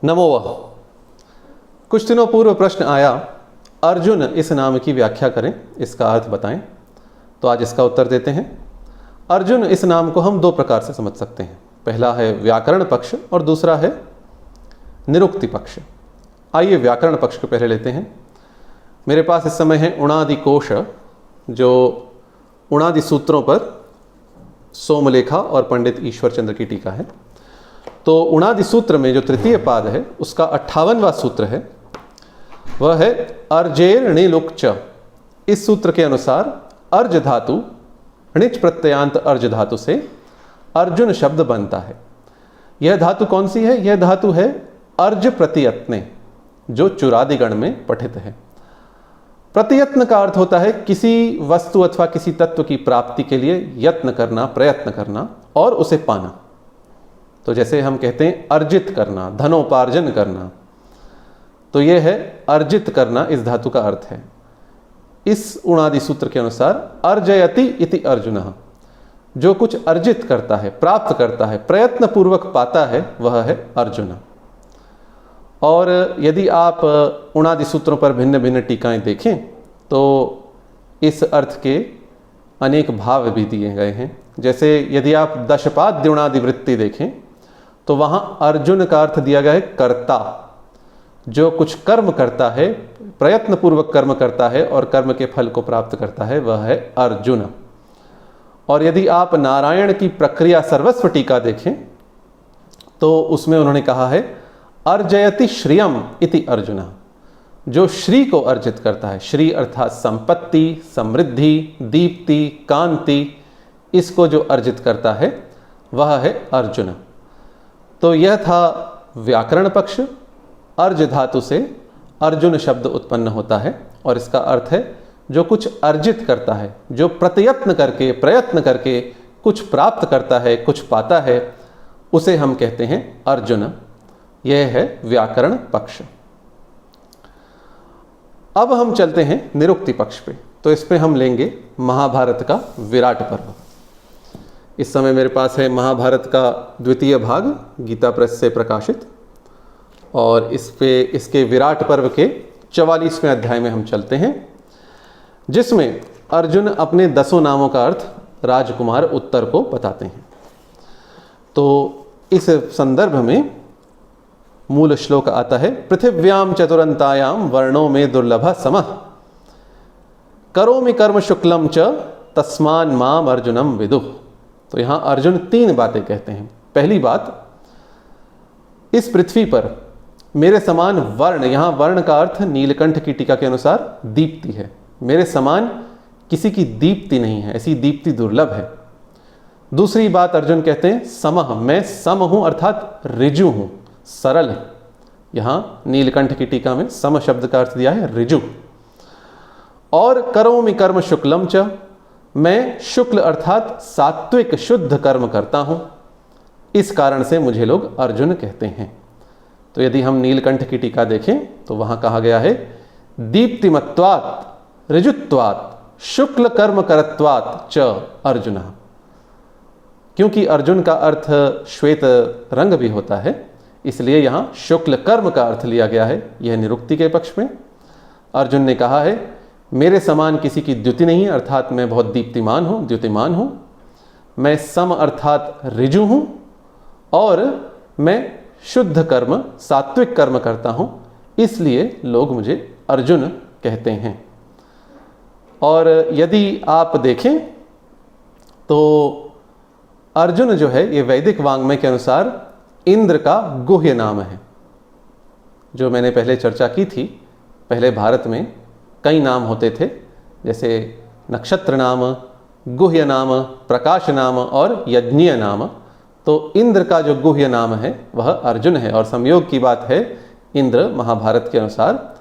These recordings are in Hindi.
नमो वः। कुछ दिनों पूर्व प्रश्न आया, अर्जुन इस नाम की व्याख्या करें, इसका अर्थ बताएं। तो आज इसका उत्तर देते हैं। अर्जुन इस नाम को हम दो प्रकार से समझ सकते हैं। पहला है व्याकरण पक्ष और दूसरा है निरुक्ति पक्ष। आइए व्याकरण पक्ष को पहले लेते हैं। मेरे पास इस समय है उणादि कोश, जो उणादि सूत्रों पर सोमलेखा और पंडित ईश्वर चंद्र की टीका है। तो उणादि सूत्र में जो तृतीय पाद है उसका 58वां सूत्र है, वह है अर्जेर णिलुक च। इस सूत्र के अनुसार अर्ज धातु, णिच प्रत्ययांत अर्ज धातु से अर्जुन शब्द बनता है। यह धातु कौन सी है? यह धातु है अर्ज प्रतियत्ने, जो चुरादिगण में पठित है। प्रतियत्न का अर्थ होता है किसी वस्तु अथवा किसी तत्व की प्राप्ति के लिए यत्न करना, प्रयत्न करना और उसे पाना। तो जैसे हम कहते हैं अर्जित करना, धनोपार्जन करना, तो यह है अर्जित करना, इस धातु का अर्थ है। इस उणादि सूत्र के अनुसार अर्जयति इति अर्जुनः, जो कुछ अर्जित करता है, प्राप्त करता है, प्रयत्न पूर्वक पाता है, वह है अर्जुन। और यदि आप उणादि सूत्रों पर भिन्न भिन्न टीकाएं देखें तो इस अर्थ के अनेक भाव भी दिए गए हैं। जैसे यदि आप दशपाद्य उणादि वृत्ति देखें तो वहां अर्जुन का अर्थ दिया गया है कर्ता, जो कुछ कर्म करता है, प्रयत्न पूर्वक कर्म करता है और कर्म के फल को प्राप्त करता है, वह है अर्जुन। और यदि आप नारायण की प्रक्रिया सर्वस्व टीका देखें तो उसमें उन्होंने कहा है अर्जयति श्रियम इति अर्जुन, जो श्री को अर्जित करता है। श्री अर्थात संपत्ति, समृद्धि, दीप्ति, कांति, इसको जो अर्जित करता है वह है अर्जुन। तो यह था व्याकरण पक्ष। अर्ज धातु से अर्जुन शब्द उत्पन्न होता है और इसका अर्थ है जो कुछ अर्जित करता है, जो प्रयत्न करके, प्रयत्न करके कुछ प्राप्त करता है, कुछ पाता है, उसे हम कहते हैं अर्जुन। यह है व्याकरण पक्ष। अब हम चलते हैं निरुक्ति पक्ष पे। तो इस पे हम लेंगे महाभारत का विराट पर्व। इस समय मेरे पास है महाभारत का द्वितीय भाग, गीता प्रेस से प्रकाशित, और इस पे इसके विराट पर्व के 44वें अध्याय में हम चलते हैं, जिसमें अर्जुन अपने 10 नामों का अर्थ राजकुमार उत्तर को बताते हैं। तो इस संदर्भ में मूल श्लोक आता है, पृथिव्याम चतुरंतायाम वर्णों में दुर्लभ समः करोमि कर्म शुक्लम च तस्मान माम अर्जुनम विदुः। तो यहां अर्जुन 3 बातें कहते हैं। पहली बात, इस पृथ्वी पर मेरे समान वर्ण, यहां वर्ण का अर्थ नीलकंठ की टीका के अनुसार दीप्ति है। मेरे समान किसी की दीप्ति नहीं है, ऐसी दीप्ति दुर्लभ है। दूसरी बात अर्जुन कहते हैं समः, मैं सम हूं अर्थात ऋजु हूं, सरल है। यहां नीलकंठ की टीका में सम शब्द का अर्थ दिया है ऋजु। और करोमि कर्म शुक्लम च, मैं शुक्ल अर्थात सात्विक शुद्ध कर्म करता हूं, इस कारण से मुझे लोग अर्जुन कहते हैं। तो यदि हम नीलकंठ की टीका देखें तो वहां कहा गया है दीप्तिमत्वात् ऋजुत्वात् शुक्ल कर्म करत्वात् च अर्जुन। क्योंकि अर्जुन का अर्थ श्वेत रंग भी होता है, इसलिए यहां शुक्ल कर्म का अर्थ लिया गया है। यह निरुक्ति के पक्ष में अर्जुन ने कहा है मेरे समान किसी की द्युति नहीं है, अर्थात मैं बहुत दीप्तिमान हूं, द्युतिमान हूं। मैं सम अर्थात ऋजु हूं और मैं शुद्ध कर्म, सात्विक कर्म करता हूं, इसलिए लोग मुझे अर्जुन कहते हैं। और यदि आप देखें तो अर्जुन जो है ये वैदिक वाङ्मय के अनुसार इंद्र का गुह्य नाम है। जो मैंने पहले चर्चा की थी, पहले भारत में कई नाम होते थे, जैसे नक्षत्र नाम, गुह्य नाम, प्रकाश नाम और यज्ञीय नाम। तो इंद्र का जो गुह्य नाम है वह अर्जुन है। और संयोग की बात है, इंद्र महाभारत के अनुसार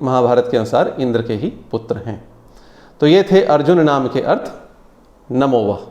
महाभारत के अनुसार इंद्र के ही पुत्र हैं। तो ये थे अर्जुन नाम के अर्थ। नमो वः।